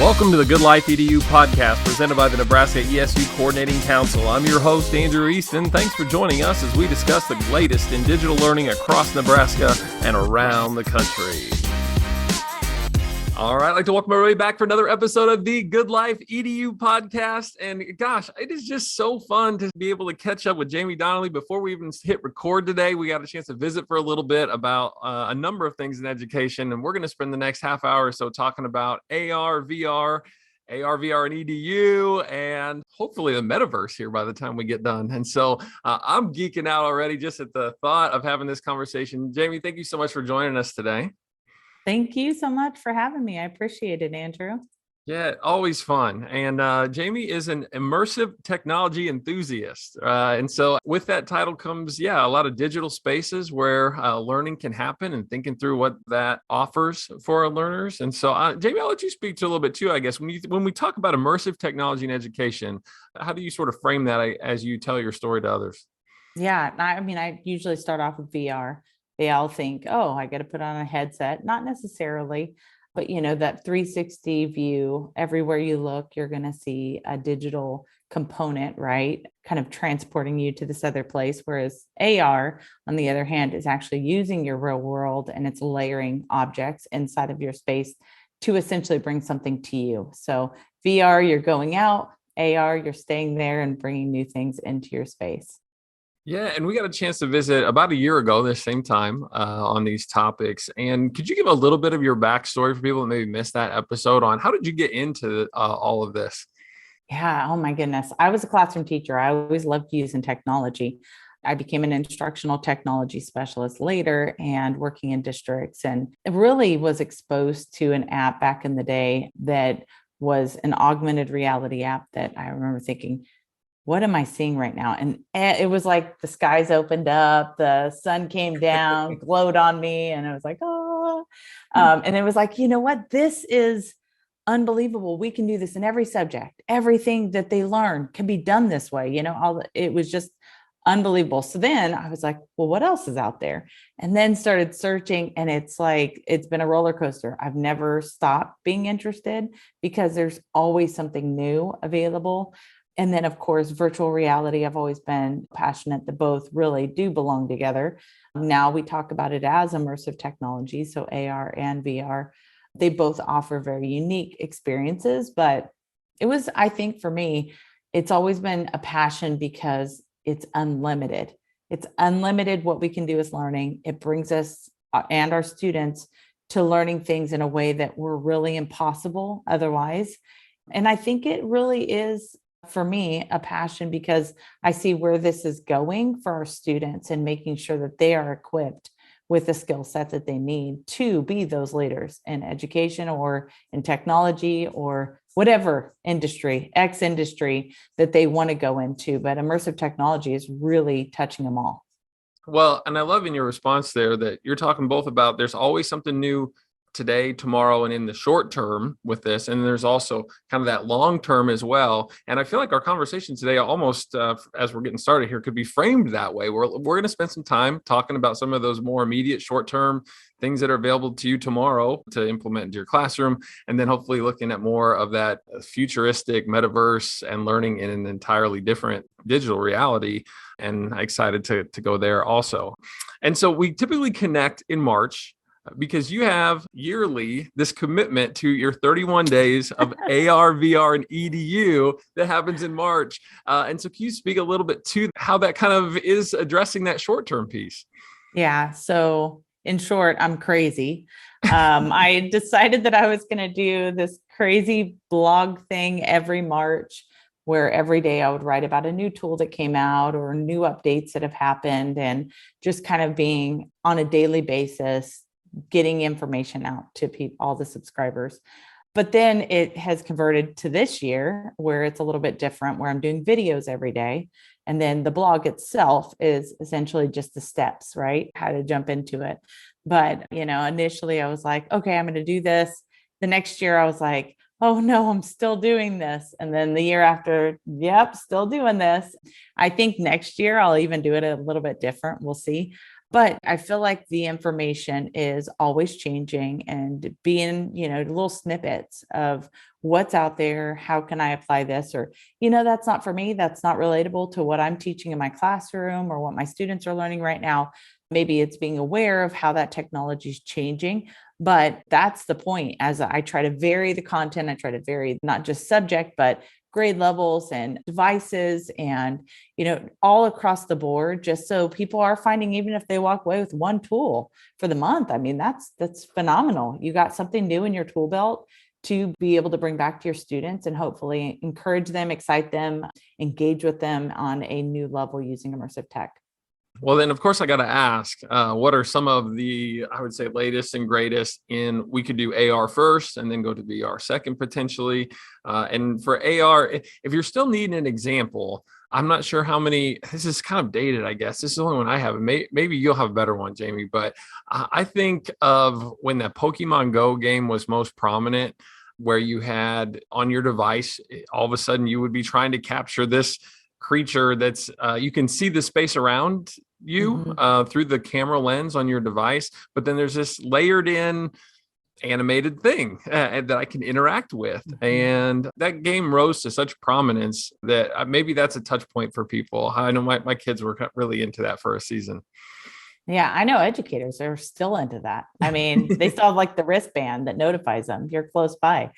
Welcome to the Good Life EDU podcast presented by the Nebraska ESU Coordinating Council. I'm your host, Andrew Easton. Thanks for joining us as we discuss the latest in digital learning across Nebraska and around the country. All right, I'd like to welcome everybody back for another episode of the Good Life EDU podcast. And gosh, it is just so fun to be able to catch up with Jamie Donnelly. Before we even hit record today, we got a chance to visit for a little bit about a number of things in education. And we're going to spend the next half hour or so talking about AR, VR, and EDU, and hopefully the Metaverse here by the time we get done. And so I'm geeking out already just at the thought of having this conversation. Jamie, thank you so much for joining us today. Thank you so much for having me. I appreciate it, Andrew. Yeah, always fun. And Jamie is an immersive technology enthusiast. And so with that title comes, a lot of digital spaces where learning can happen and thinking through what that offers for our learners. And so, Jamie, I'll let you speak to a little bit too, I guess. When we talk about immersive technology in education, how do you sort of frame that as you tell your story to others? Yeah, I usually start off with VR. They all think, oh, I got to put on a headset. Not necessarily, but that 360 view, everywhere you look, you're going to see a digital component, right? Kind of transporting you to this other place. Whereas AR, on the other hand, is actually using your real world and it's layering objects inside of your space to essentially bring something to you. So VR, you're going out. AR, you're staying there and bringing new things into your space. Yeah, and we got a chance to visit about a year ago, this same time, on these topics. And could you give a little bit of your backstory for people that maybe missed that episode on how did you get into all of this? Yeah, oh my goodness. I was a classroom teacher. I always loved using technology. I became an instructional technology specialist later and working in districts, and really was exposed to an app back in the day that was an augmented reality app that I remember thinking, what am I seeing right now? And it was like the skies opened up, the sun came down, glowed on me. And I was like, oh, and it was like, you know what? This is unbelievable. We can do this in every subject. Everything that they learn can be done this way. It was just unbelievable. So then I was like, well, what else is out there? And then started searching, and it's been a roller coaster. I've never stopped being interested because there's always something new available. And then, of course, virtual reality, I've always been passionate that both really do belong together. Now we talk about it as immersive technology, so AR and VR. They both offer very unique experiences, but I think for me, it's always been a passion because it's unlimited. It's unlimited what we can do as learning. It brings us and our students to learning things in a way that were really impossible otherwise. And I think it really is, for me, a passion because I see where this is going for our students and making sure that they are equipped with the skill set that they need to be those leaders in education or in technology or whatever industry, X industry that they want to go into. But immersive technology is really touching them all. Well, and I love in your response there that you're talking both about there's always something new today, tomorrow, and in the short term with this. And there's also kind of that long term as well. And I feel like our conversation today almost, as we're getting started here, could be framed that way. We're going to spend some time talking about some of those more immediate short term things that are available to you tomorrow to implement into your classroom. And then hopefully looking at more of that futuristic metaverse and learning in an entirely different digital reality. And I'm excited to go there also. And so we typically connect in March, because you have yearly this commitment to your 31 days of AR, VR, and EDU that happens in March. And so can you speak a little bit to how that kind of is addressing that short-term piece? Yeah. So in short, I'm crazy. I decided that I was going to do this crazy blog thing every March, where every day I would write about a new tool that came out or new updates that have happened, and just kind of being on a daily basis, getting information out to all the subscribers. But then it has converted to this year where it's a little bit different, where I'm doing videos every day. And then the blog itself is essentially just the steps, right? How to jump into it. But, initially I was like, okay, I'm going to do this. The next year I was like, oh no, I'm still doing this. And then the year after, yep, still doing this. I think next year I'll even do it a little bit different. We'll see. But I feel like the information is always changing, and being, little snippets of what's out there. How can I apply this? Or, that's not for me. That's not relatable to what I'm teaching in my classroom or what my students are learning right now. Maybe it's being aware of how that technology is changing. But that's the point. As I try to vary the content, I try to vary not just subject, but grade levels and devices and all across the board, just so people are finding, even if they walk away with one tool for the month, I mean, that's phenomenal. You got something new in your tool belt to be able to bring back to your students and hopefully encourage them, excite them, engage with them on a new level using immersive tech. Well, then, of course, I got to ask, what are some of the, I would say, latest and greatest in, we could do AR first and then go to VR second potentially. And for AR, if you're still needing an example, I'm not sure how many, this is kind of dated, I guess. This is the only one I have. Maybe you'll have a better one, Jamie, but I think of when that Pokemon Go game was most prominent, where you had on your device, all of a sudden you would be trying to capture this creature that's you can see the space around you through the camera lens on your device, but then there's this layered in animated thing that I can interact with. And that game rose to such prominence that maybe that's a touch point for people. I know my kids were really into that for a season. Yeah, I know educators are still into that. I mean, they still have like the wristband that notifies them you're close by.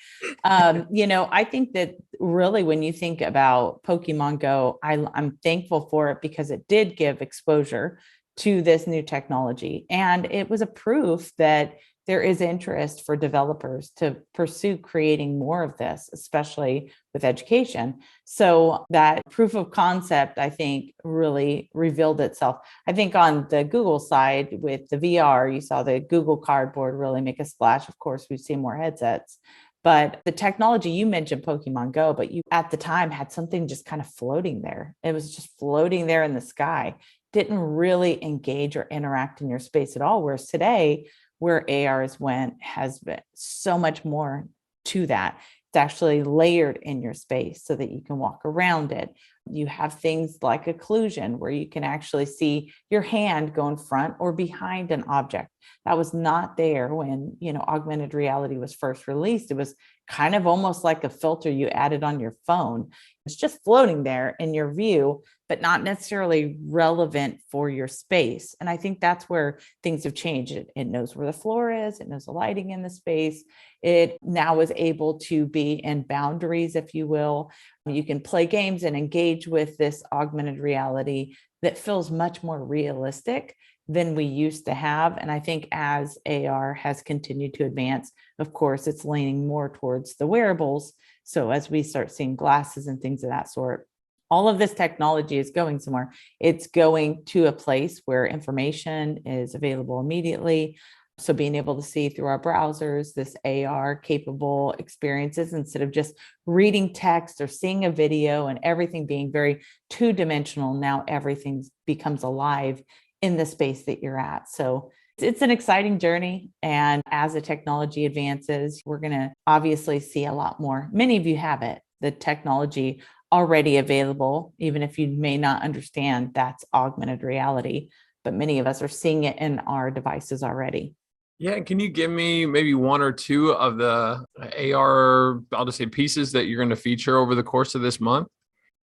I think that really when you think about Pokemon Go, I'm thankful for it because it did give exposure to this new technology. And it was a proof that there is interest for developers to pursue creating more of this, especially with education. So that proof of concept, I think, really revealed itself. I think on the Google side with the VR, you saw the Google Cardboard really make a splash. Of course, we've seen more headsets. But the technology, you mentioned Pokemon Go, but you at the time had something just kind of floating there. It was just floating there in the sky, didn't really engage or interact in your space at all. Whereas today, where ARs went has been so much more to that. It's actually layered in your space so that you can walk around it. You have things like occlusion where you can actually see your hand go in front or behind an object. That was not there when, augmented reality was first released. It was kind of almost like a filter you added on your phone. It's just floating there in your view, but not necessarily relevant for your space. And I think that's where things have changed. It knows where the floor is. It knows the lighting in the space. It now is able to be in boundaries, if you will. You can play games and engage with this augmented reality that feels much more realistic than we used to have. And I think as AR has continued to advance, of course, it's leaning more towards the wearables. So as we start seeing glasses and things of that sort, all of this technology is going somewhere. It's going to a place where information is available immediately. So being able to see through our browsers, this AR capable experiences instead of just reading text or seeing a video and everything being very two-dimensional, now everything becomes alive in the space that you're at. So it's an exciting journey. And as the technology advances, we're going to obviously see a lot more. Many of you have it, the technology already available, even if you may not understand that's augmented reality. But many of us are seeing it in our devices already. Yeah, can you give me maybe one or two of the AR, I'll just say pieces that you're going to feature over the course of this month?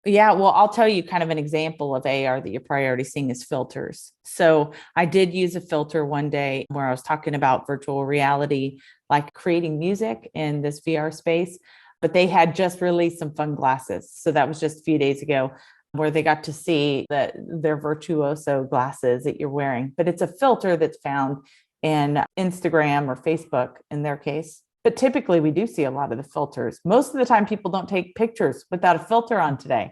Yeah, well, I'll tell you kind of an example of AR that you're probably already seeing is filters. So I did use a filter one day where I was talking about virtual reality, like creating music in this VR space, but they had just released some fun glasses. So that was just a few days ago where they got to see their virtuoso glasses that you're wearing. But it's a filter that's found in Instagram or Facebook in their case. But typically we do see a lot of the filters. Most of the time people don't take pictures without a filter on today.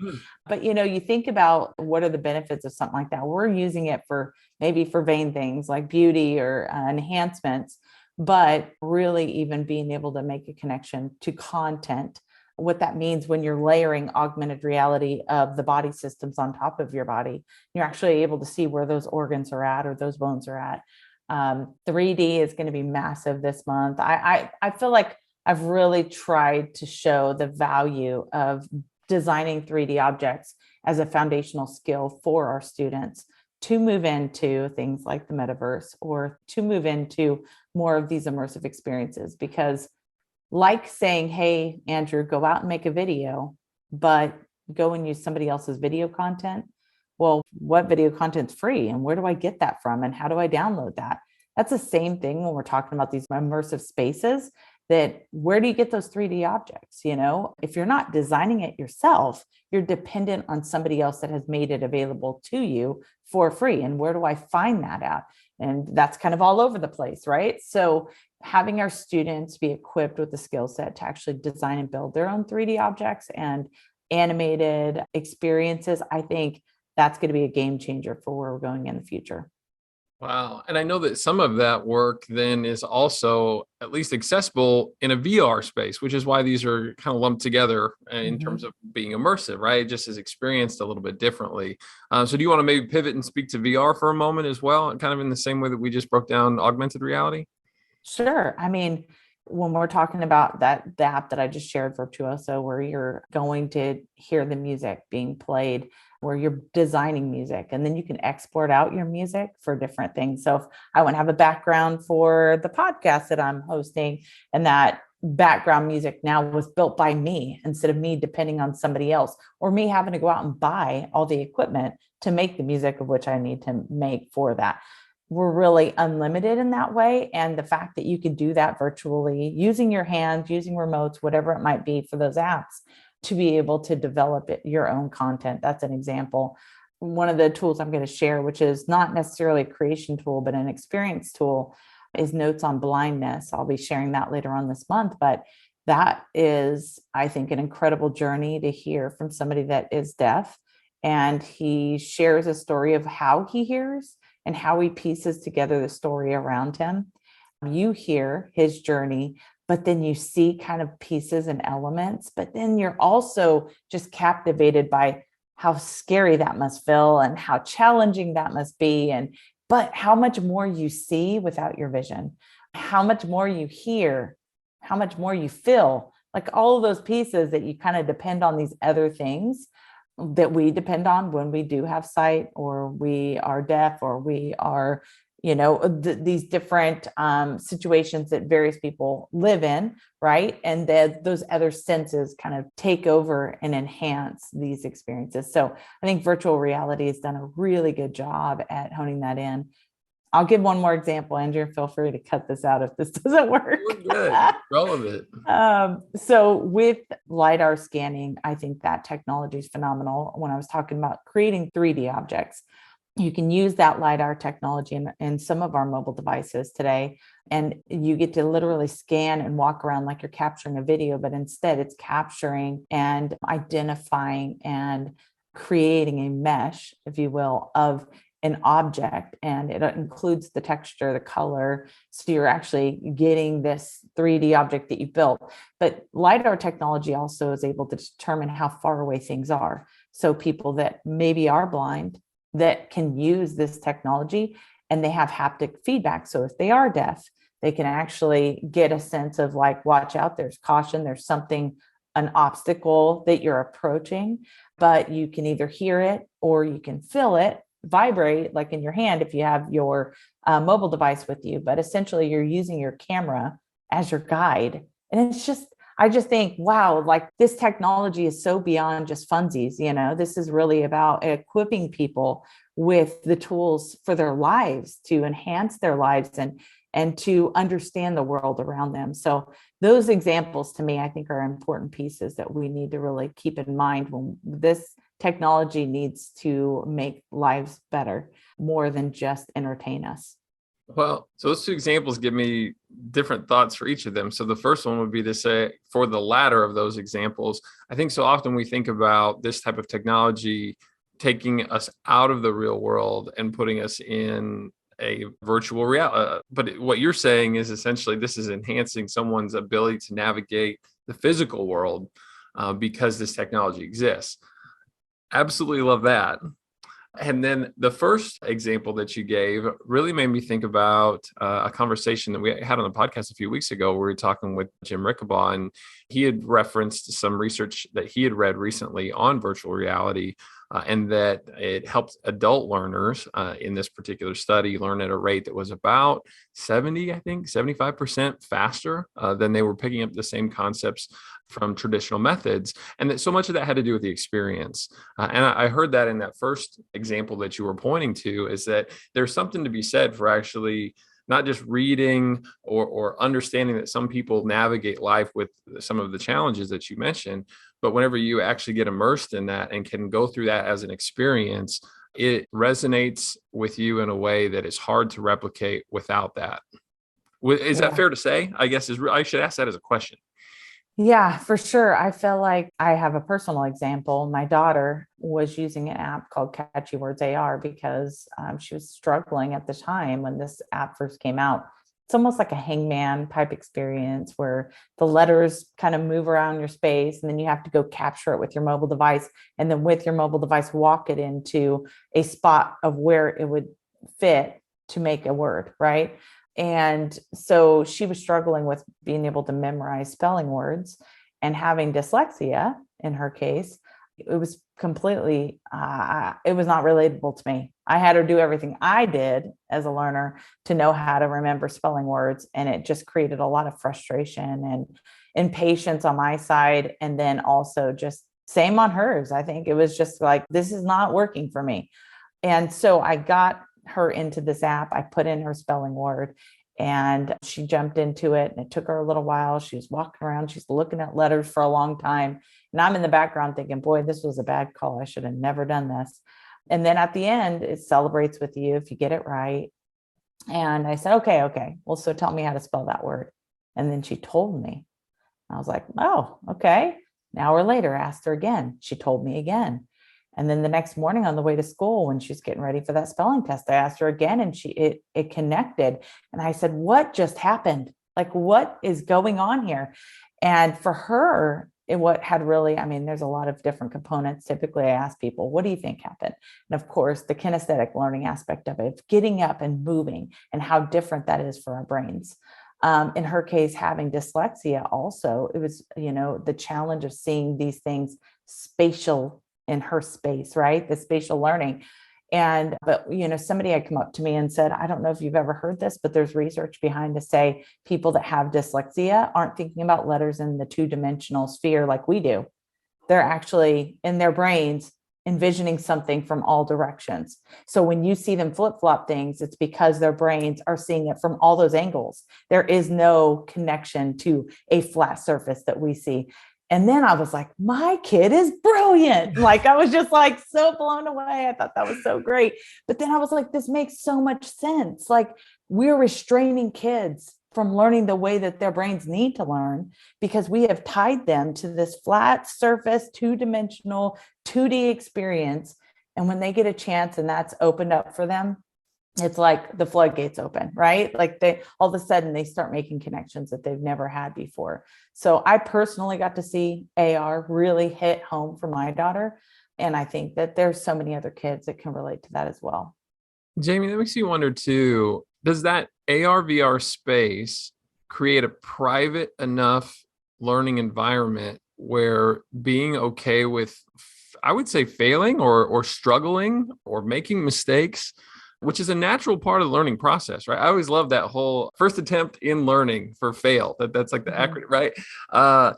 But you think about what are the benefits of something like that. We're using it for maybe for vain things like beauty or enhancements, but really even being able to make a connection to content, what that means when you're layering augmented reality of the body systems on top of your body. You're actually able to see where those organs are at or those bones are at. 3D is going to be massive this month. I feel like I've really tried to show the value of designing 3D objects as a foundational skill for our students to move into things like the metaverse or to move into more of these immersive experiences. Because, like saying, hey, Andrew, go out and make a video, but go and use somebody else's video content. Well, what video content's free and where do I get that from and how do I download that? That's the same thing when we're talking about these immersive spaces. That where do you get those 3D objects? If you're not designing it yourself, you're dependent on somebody else that has made it available to you for free. And where do I find that out? And that's kind of all over the place, right? So having our students be equipped with the skill set to actually design and build their own 3D objects and animated experiences, I think that's going to be a game changer for where we're going in the future. Wow. And I know that some of that work then is also at least accessible in a VR space, which is why these are kind of lumped together in terms of being immersive, right? It just is experienced a little bit differently. So do you want to maybe pivot and speak to VR for a moment as well, kind of in the same way that we just broke down augmented reality? Sure. I mean, when we're talking about the app that I just shared, Virtuoso, where you're going to hear the music being played, where you're designing music, and then you can export out your music for different things. So if I want to have a background for the podcast that I'm hosting, and that background music now was built by me instead of me depending on somebody else, or me having to go out and buy all the equipment to make the music of which I need to make for that. We're really unlimited in that way. And the fact that you can do that virtually using your hands, using remotes, whatever it might be for those apps, to be able to develop your own content. That's an example. One of the tools I'm going to share, which is not necessarily a creation tool, but an experience tool, is Notes on Blindness. I'll be sharing that later on this month, but that is, I think, an incredible journey to hear from somebody that is deaf. And he shares a story of how he hears and how he pieces together the story around him. You hear his journey, but then you see kind of pieces and elements, but then you're also just captivated by how scary that must feel and how challenging that must be. But how much more you see without your vision, how much more you hear, how much more you feel, like all of those pieces that you kind of depend on these other things that we depend on when we do have sight, or we are deaf, or we are, these different situations that various people live in, right? And those other senses kind of take over and enhance these experiences. So I think virtual reality has done a really good job at honing that in. I'll give one more example. Andrew, feel free to cut this out if this doesn't work. Good. Relevant. So with LiDAR scanning, I think that technology is phenomenal. When I was talking about creating 3D objects, you can use that LiDAR technology in some of our mobile devices today, and you get to literally scan and walk around like you're capturing a video, but instead it's capturing and identifying and creating a mesh, if you will, of an object, and it includes the texture, the color. So you're actually getting this 3D object that you built. But LiDAR technology also is able to determine how far away things are. So people that maybe are blind that can use this technology, and they have haptic feedback. So if they are deaf, they can actually get a sense of like, watch out, there's caution, there's something, an obstacle that you're approaching, but you can either hear it or you can feel it vibrate like in your hand if you have your mobile device with you. But essentially you're using your camera as your guide. And I just think, wow, like this technology is so beyond just funsies. This is really about equipping people with the tools for their lives to enhance their lives and to understand the world around them. So those examples to me, I think, are important pieces that we need to really keep in mind when this technology needs to make lives better more than just entertain us. Well, so those two examples give me different thoughts for each of them. So the first one would be to say, for the latter of those examples, I think so often we think about this type of technology taking us out of the real world and putting us in a virtual reality. But what you're saying is essentially this is enhancing someone's ability to navigate the physical world because this technology exists. Absolutely love that. And then the first example that you gave really made me think about a conversation that we had on the podcast a few weeks ago, where we were talking with Jim Rickabaugh, and he had referenced some research that he had read recently on virtual reality, and that it helped adult learners in this particular study learn at a rate that was about 75% faster than they were picking up the same concepts from traditional methods. And that so much of that had to do with the experience. And I heard that in that first example that you were pointing to, is that there's something to be said for actually not just reading or understanding that some people navigate life with some of the challenges that you mentioned, but whenever you actually get immersed in that and can go through that as an experience, it resonates with you in a way that is hard to replicate without that. Is that Yeah. fair to say? I guess I should ask that as a question. Yeah, for sure. I feel like I have a personal example. My daughter was using an app called Catchy Words AR because she was struggling at the time when this app first came out. It's almost like a hangman type experience where the letters kind of move around your space, and then you have to go capture it with your mobile device. And then with your mobile device, walk it into a spot of where it would fit to make a word, right? And so she was struggling with being able to memorize spelling words, and having dyslexia in her case. It was completely, it was not relatable to me. I had her do everything I did as a learner to know how to remember spelling words. And it just created a lot of frustration and impatience on my side. And then also just same on hers. I think it was just like, this is not working for me. And so I got her into this app. I put in her spelling word and she jumped into it, and it took her a little while. She was walking around, she's looking at letters for a long time. And I'm in the background thinking, boy, this was a bad call. I should have never done this. And then at the end, it celebrates with you if you get it right. And I said, okay. Well, so tell me how to spell that word. And then she told me. I was like, oh, okay. An hour later, I asked her again. She told me again. And then the next morning on the way to school, when she's getting ready for that spelling test, I asked her again, and it connected. And I said, what just happened? Like, what is going on here? And for her, what had really, I mean, there's a lot of different components. Typically, I ask people, what do you think happened? And of course, the kinesthetic learning aspect of it, getting up and moving, and how different that is for our brains. In her case, having dyslexia also, it was, the challenge of seeing these things spatial in her space, right? The spatial learning. But somebody had come up to me and said, I don't know if you've ever heard this, but there's research behind to say people that have dyslexia aren't thinking about letters in the two-dimensional sphere like we do. They're actually in their brains envisioning something from all directions. So when you see them flip-flop things, it's because their brains are seeing it from all those angles. There is no connection to a flat surface that we see. And then I was like, my kid is brilliant. Like, I was just like so blown away. I thought that was so great. But then I was like, this makes so much sense. Like, we're restraining kids from learning the way that their brains need to learn because we have tied them to this flat surface, two-dimensional, 2D experience. And when they get a chance and that's opened up for them, it's like the floodgates open, right? Like they all of a sudden they start making connections that they've never had before. So I personally got to see AR really hit home for my daughter. And I think that there's so many other kids that can relate to that as well. Jamie, that makes you wonder too, does that AR VR space create a private enough learning environment where being okay with, I would say, failing or struggling or making mistakes, which is a natural part of the learning process, right? I always love that whole first attempt in learning for fail. That's like the acronym, right?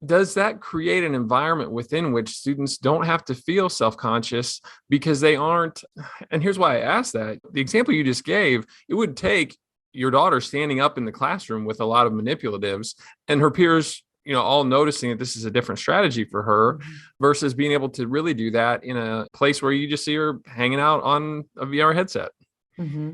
Does that create an environment within which students don't have to feel self-conscious because they aren't? And here's why I asked that. The example you just gave, it would take your daughter standing up in the classroom with a lot of manipulatives and her peers, all noticing that this is a different strategy for her versus being able to really do that in a place where you just see her hanging out on a VR headset. Mm-hmm.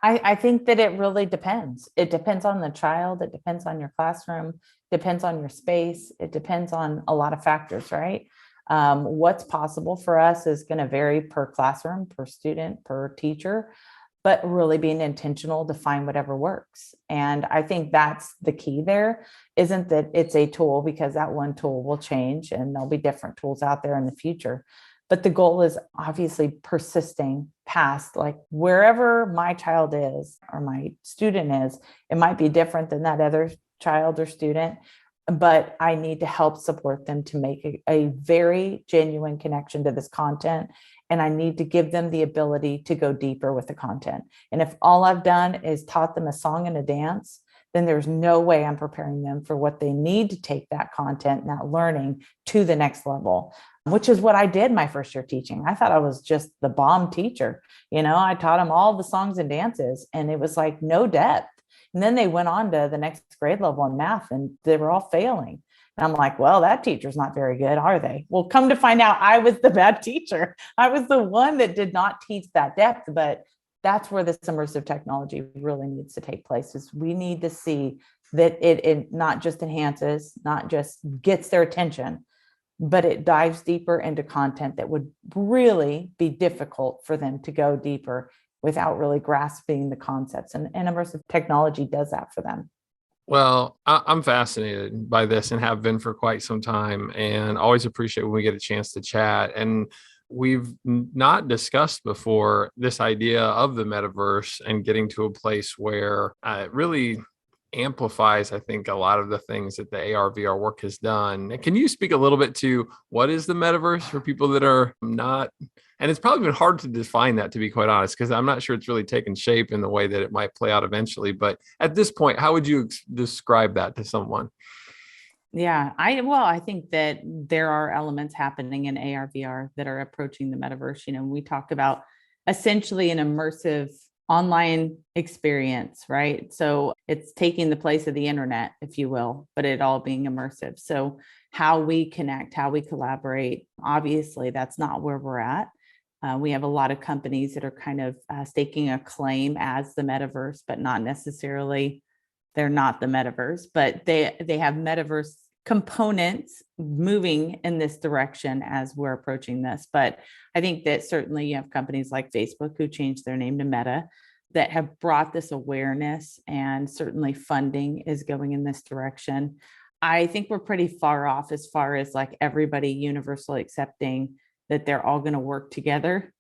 I think that it really depends. It depends on the child. It depends on your classroom, depends on your space. It depends on a lot of factors, right? What's possible for us is going to vary per classroom, per student, per teacher, but really being intentional to find whatever works. And I think that's the key there, isn't that it's a tool, because that one tool will change and there'll be different tools out there in the future. But the goal is obviously persisting past, like, wherever my child is or my student is, it might be different than that other child or student. but I need to help support them to make a very genuine connection to this content. And I need to give them the ability to go deeper with the content. And if all I've done is taught them a song and a dance, then there's no way I'm preparing them for what they need to take that content and that learning to the next level, which is what I did my first year teaching. I thought I was just the bomb teacher. I taught them all the songs and dances, and it was like no depth. And then they went on to the next grade level in math, and they were all failing. And I'm like, well, that teacher's not very good, are they? Well, come to find out, I was the bad teacher. I was the one that did not teach that depth. But that's where this immersive technology really needs to take place, is we need to see that it not just enhances, not just gets their attention, but it dives deeper into content that would really be difficult for them to go deeper without really grasping the concepts. And immersive technology does that for them. Well, I'm fascinated by this and have been for quite some time, and always appreciate when we get a chance to chat. And we've not discussed before this idea of the metaverse and getting to a place where it really amplifies, I think, a lot of the things that the AR VR work has done. Can you speak a little bit to what is the metaverse for people that are not? And it's probably been hard to define that, to be quite honest, because I'm not sure it's really taken shape in the way that it might play out eventually. But at this point, how would you describe that to someone? Yeah, I think that there are elements happening in AR VR that are approaching the metaverse. We talk about essentially an immersive online experience, right? So it's taking the place of the internet, if you will, but it all being immersive. So how we connect, how we collaborate, obviously that's not where we're at. We have a lot of companies that are kind of staking a claim as the metaverse, but not necessarily, they're not the metaverse, but they have metaverse components moving in this direction as we're approaching this. But I think that certainly you have companies like Facebook, who changed their name to Meta, that have brought this awareness, and certainly funding is going in this direction. I think we're pretty far off as far as like everybody universally accepting that they're all going to work together,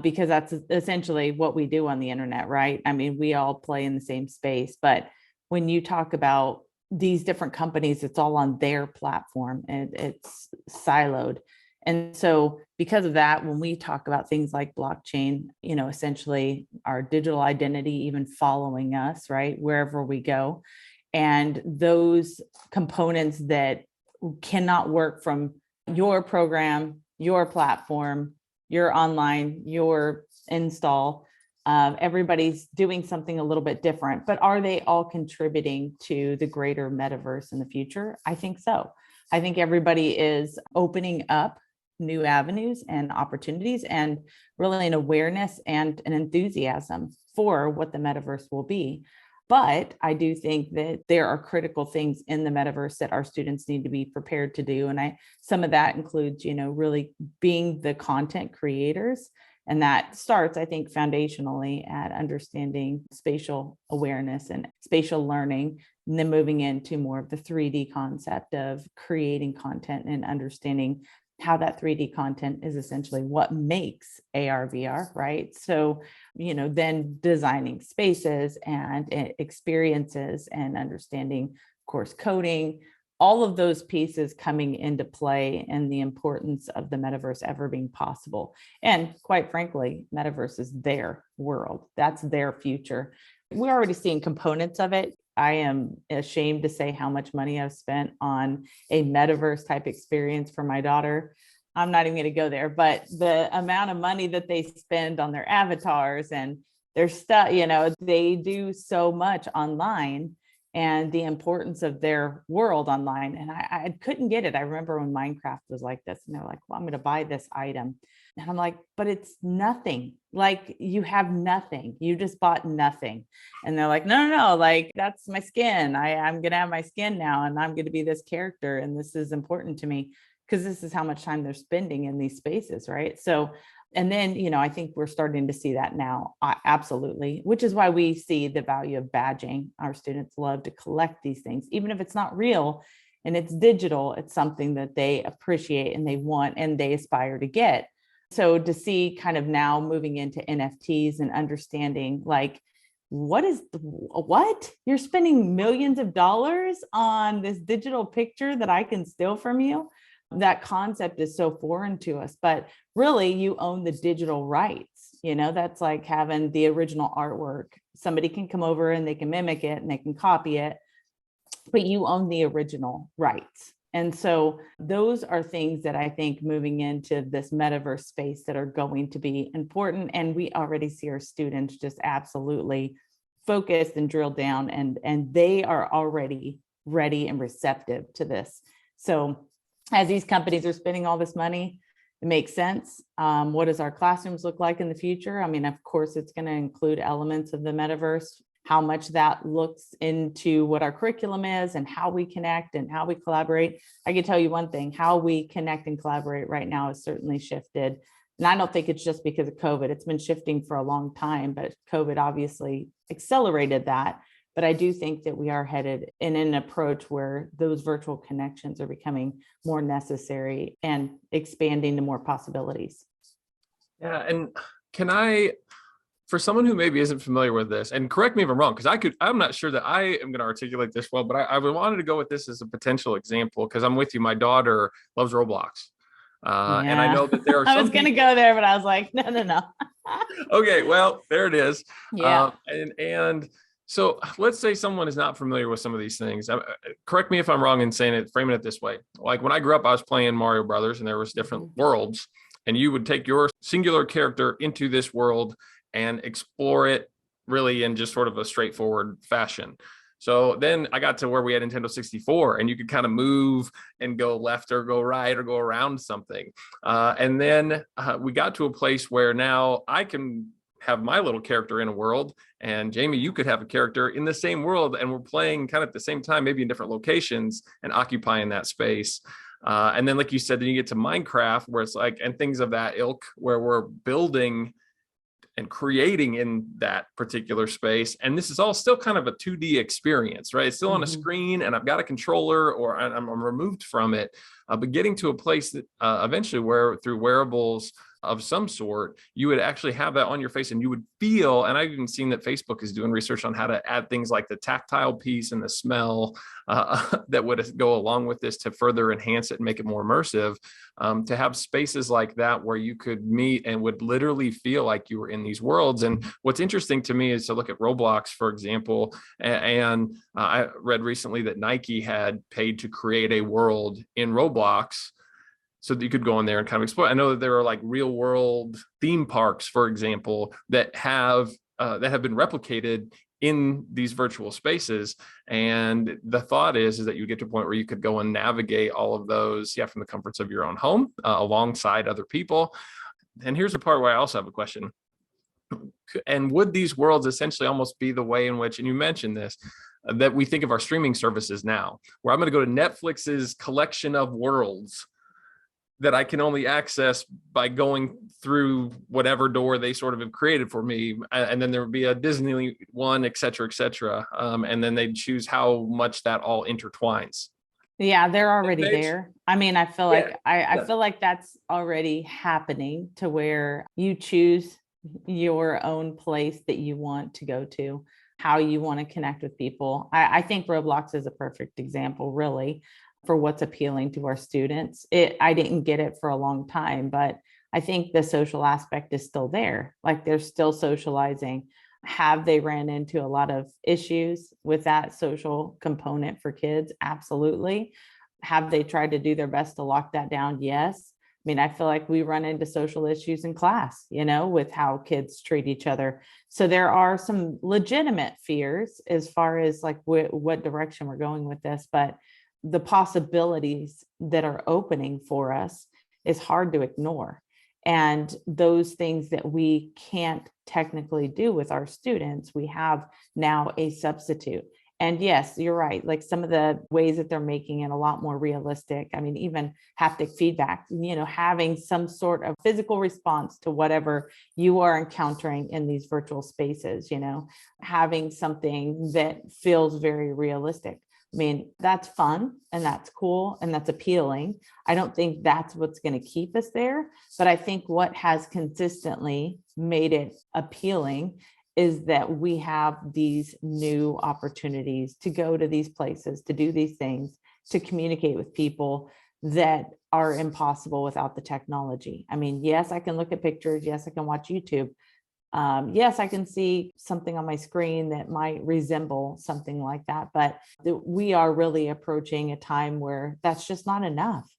because that's essentially what we do on the internet, right? I mean, we all play in the same space, but when you talk about these different companies, it's all on their platform and it's siloed. And so because of that, when we talk about things like blockchain, essentially our digital identity, even following us, right, wherever we go, and those components that cannot work from your program, your platform, your online, your install, everybody's doing something a little bit different, but are they all contributing to the greater metaverse in the future? I think so. I think everybody is opening up new avenues and opportunities, and really an awareness and an enthusiasm for what the metaverse will be. But I do think that there are critical things in the metaverse that our students need to be prepared to do. And some of that includes, really being the content creators. And that starts, I think, foundationally at understanding spatial awareness and spatial learning, and then moving into more of the 3D concept of creating content and understanding how that 3D content is essentially what makes AR VR, right? So, then designing spaces and experiences and understanding, of course, coding, all of those pieces coming into play, and the importance of the metaverse ever being possible. And quite frankly, metaverse is their world. That's their future. We're already seeing components of it. I am ashamed to say how much money I've spent on a metaverse type experience for my daughter. I'm not even going to go there, but the amount of money that they spend on their avatars and their stuff, they do so much online, and the importance of their world online. And I couldn't get it. I remember when Minecraft was like this, and they're like, well, I'm going to buy this item. And I'm like, but it's nothing. Like, you have nothing. You just bought nothing. And they're like, no, like, that's my skin. I'm going to have my skin now, and I'm going to be this character. And this is important to me because this is how much time they're spending in these spaces, right? So, and then, I think we're starting to see that now, absolutely, which is why we see the value of badging. Our students love to collect these things, even if it's not real and it's digital, it's something that they appreciate and they want and they aspire to get. So to see kind of now moving into NFTs and understanding, like, what? You're spending millions of dollars on this digital picture that I can steal from you? That concept is so foreign to us, but really you own the digital rights. That's like having the original artwork. Somebody can come over and they can mimic it and they can copy it, but you own the original rights. And so those are things that I think moving into this metaverse space that are going to be important. And we already see our students just absolutely focused and drilled down, and they are already ready and receptive to this. So as these companies are spending all this money, it makes sense. What does our classrooms look like in the future? I mean, of course, it's going to include elements of the metaverse, how much that looks into what our curriculum is and how we connect and how we collaborate. I can tell you one thing, how we connect and collaborate right now has certainly shifted. And I don't think it's just because of COVID. It's been shifting for a long time, but COVID obviously accelerated that. But I do think that we are headed in an approach where those virtual connections are becoming more necessary and expanding to more possibilities. Yeah. And for someone who maybe isn't familiar with this, and correct me if I'm wrong, because I'm not sure that I am going to articulate this well, but I wanted to go with this as a potential example because I'm with you. My daughter loves Roblox. And I know that there are I was going to go there, but I was like, no. Okay, well, there it is. Yeah. And so let's say someone is not familiar with some of these things. Correct me if I'm wrong in framing it this way. Like when I grew up, I was playing Mario Brothers and there was different worlds, and you would take your singular character into this world and explore it really in just sort of a straightforward fashion. So then I got to where we had Nintendo 64 and you could kind of move and go left or go right or go around something. And then we got to a place where now I can have my little character in a world, and Jamie, you could have a character in the same world, and we're playing kind of at the same time, maybe in different locations and occupying that space. And then, like you said, then you get to Minecraft, where it's like, and things of that ilk, where we're building and creating in that particular space. And this is all still kind of a 2D experience, right? It's still on a screen and I've got a controller or I'm removed from it, but getting to a place that eventually where through wearables of some sort, you would actually have that on your face and you would feel, and I've even seen that Facebook is doing research on how to add things like the tactile piece and the smell that would go along with this to further enhance it and make it more immersive, to have spaces like that where you could meet and would literally feel like you were in these worlds. And what's interesting to me is to look at Roblox, for example, and I read recently that Nike had paid to create a world in Roblox so that you could go in there and kind of explore. I know that there are like real world theme parks, for example, that have been replicated in these virtual spaces. And the thought is that you get to a point where you could go and navigate all of those, from the comforts of your own home alongside other people. And here's the part where I also have a question. And would these worlds essentially almost be the way in which, and you mentioned this, that we think of our streaming services now, where I'm going to go to Netflix's collection of worlds that I can only access by going through whatever door they sort of have created for me. And then there would be a Disney one, et cetera, et cetera. And then they'd choose how much that all intertwines. Yeah, they're already there. I mean, I feel like I feel like that's already happening to where you choose your own place that you want to go to, how you want to connect with people. I think Roblox is a perfect example, really, for what's appealing to our students. I didn't get it for a long time, but I think the social aspect is still there. Like they're still socializing. Have they ran into a lot of issues with that social component for kids? Absolutely. Have they tried to do their best to lock that down? Yes. I mean, I feel like we run into social issues in class, with how kids treat each other. So there are some legitimate fears as far as like what direction we're going with this, but the possibilities that are opening for us is hard to ignore. And those things that we can't technically do with our students, we have now a substitute. And yes, you're right. Like some of the ways that they're making it a lot more realistic. I mean, even haptic feedback, having some sort of physical response to whatever you are encountering in these virtual spaces, having something that feels very realistic. I mean, that's fun and that's cool and that's appealing. I don't think that's what's going to keep us there, but I think what has consistently made it appealing is that we have these new opportunities to go to these places, to do these things, to communicate with people that are impossible without the technology. I mean, yes, I can look at pictures. Yes, I can watch YouTube. Yes, I can see something on my screen that might resemble something like that, but we are really approaching a time where that's just not enough.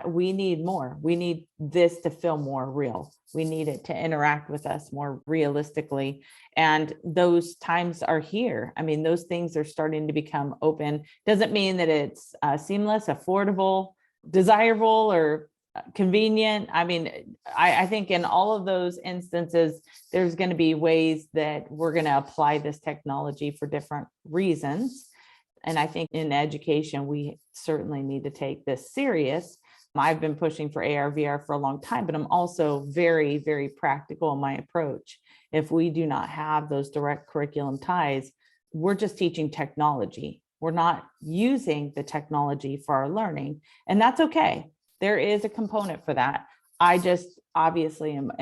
We need more. We need this to feel more real. We need it to interact with us more realistically. And those times are here. I mean, those things are starting to become open. Doesn't mean that it's seamless, affordable, desirable, or convenient. I mean, I think in all of those instances, there's going to be ways that we're going to apply this technology for different reasons. And I think in education, we certainly need to take this serious. I've been pushing for AR, VR for a long time, but I'm also very, very practical in my approach. If we do not have those direct curriculum ties, we're just teaching technology. We're not using the technology for our learning, and that's okay. There is a component for that. I just obviously am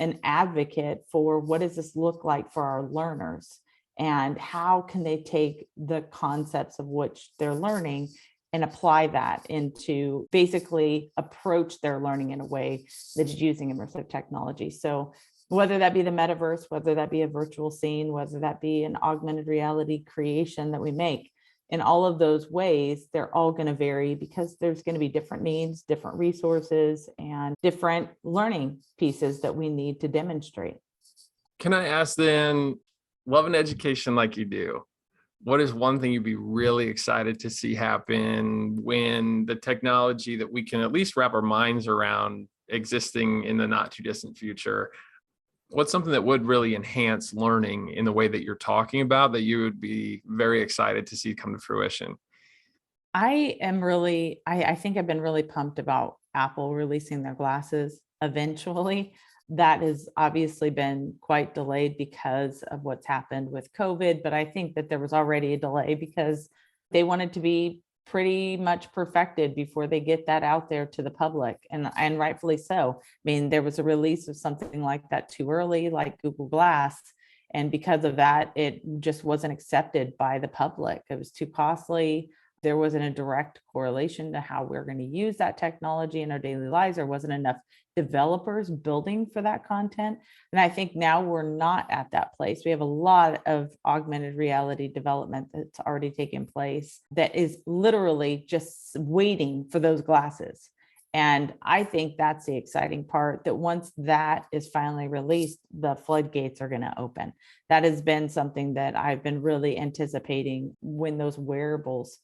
an advocate for what does this look like for our learners, and how can they take the concepts of which they're learning and apply that into basically approach their learning in a way that is using immersive technology. So whether that be the metaverse, whether that be a virtual scene, whether that be an augmented reality creation that we make, in all of those ways, they're all going to vary because there's going to be different needs, different resources, and different learning pieces that we need to demonstrate. Can I ask then, loving education like you do, what is one thing you'd be really excited to see happen when the technology that we can at least wrap our minds around existing in the not too distant future? What's something that would really enhance learning in the way that you're talking about that you would be very excited to see come to fruition? I think I've been really pumped about Apple releasing their glasses eventually. That has obviously been quite delayed because of what's happened with COVID, but I think that there was already a delay because they wanted to be pretty much perfected before they get that out there to the public, and rightfully so. I mean, there was a release of something like that too early, like Google Glass, and because of that, it just wasn't accepted by the public. It was too costly. There wasn't a direct correlation to how we're going to use that technology in our daily lives. There wasn't enough developers building for that content. And I think now we're not at that place. We have a lot of augmented reality development that's already taken place that is literally just waiting for those glasses. And I think that's the exciting part, that once that is finally released, the floodgates are going to open. That has been something that I've been really anticipating, when those wearables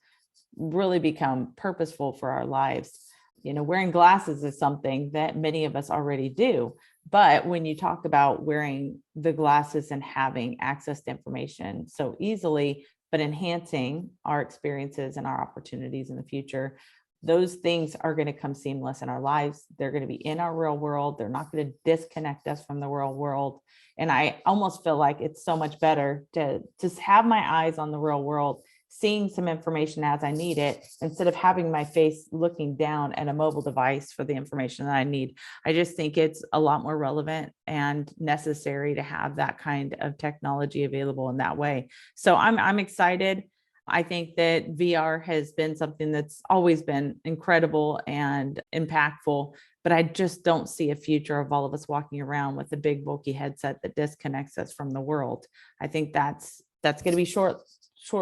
really become purposeful for our lives. You know, wearing glasses is something that many of us already do. But when you talk about wearing the glasses and having access to information so easily, but enhancing our experiences and our opportunities in the future, those things are going to come seamless in our lives. They're going to be in our real world. They're not going to disconnect us from the real world. And I almost feel like it's so much better to just have my eyes on the real world, seeing some information as I need it, instead of having my face looking down at a mobile device for the information that I need. I just think it's a lot more relevant and necessary to have that kind of technology available in that way. So I'm excited. I think that VR has been something that's always been incredible and impactful, but I just don't see a future of all of us walking around with a big bulky headset that disconnects us from the world. I think that's going to be short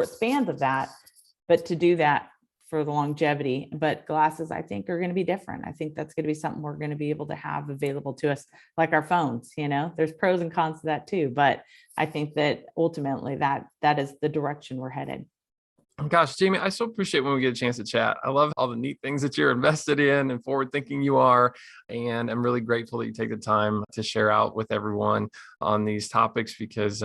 spans of that, but to do that for the longevity. But glasses, I think, are going to be different. I think that's going to be something we're going to be able to have available to us, like our phones. You know, there's pros and cons to that too, but I think that ultimately that is the direction we're headed. Gosh, Jamie, I so appreciate when we get a chance to chat. I love all the neat things that you're invested in and forward thinking you are. And I'm really grateful that you take the time to share out with everyone on these topics, because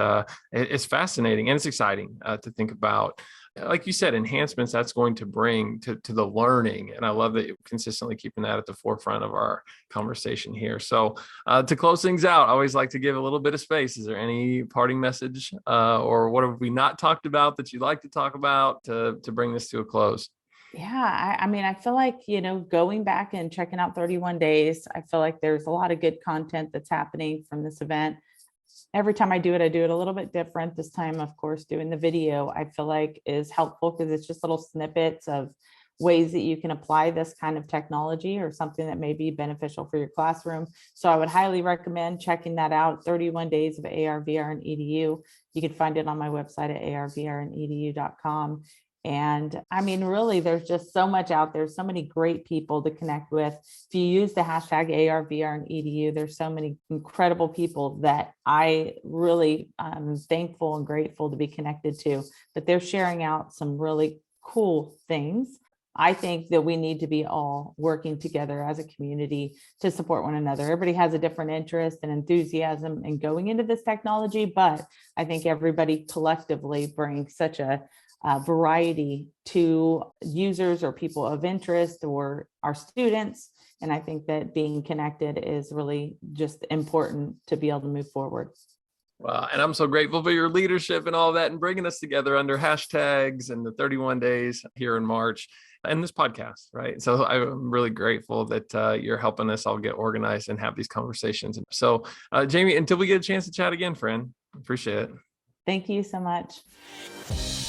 it's fascinating and it's exciting to think about. Like you said, enhancements that's going to bring to the learning. And I love that you're consistently keeping that at the forefront of our conversation here. So to close things out, I always like to give a little bit of space. Is there any parting message or what have we not talked about that you'd like to talk about to bring this to a close? Yeah, I mean, I feel like, going back and checking out 31 days, I feel like there's a lot of good content that's happening from this event. every time I do it a little bit different. This time, of course, doing the video, I feel like is helpful because it's just little snippets of ways that you can apply this kind of technology or something that may be beneficial for your classroom. So I would highly recommend checking that out. 31 days of AR, VR, and EDU. You can find it on my website at arvrandedu.com. And I mean, really, there's just so much out there, so many great people to connect with. If you use the hashtag AR, VR, and EDU, there's so many incredible people that I really am thankful and grateful to be connected to, but they're sharing out some really cool things. I think that we need to be all working together as a community to support one another. Everybody has a different interest and enthusiasm in going into this technology, but I think everybody collectively brings such a variety to users or people of interest or our students. And I think that being connected is really just important to be able to move forward. Wow. And I'm so grateful for your leadership and all that and bringing us together under hashtags and the 31 days here in March and this podcast, right? So I'm really grateful that you're helping us all get organized and have these conversations. So Jamie, until we get a chance to chat again, friend, appreciate it. Thank you so much.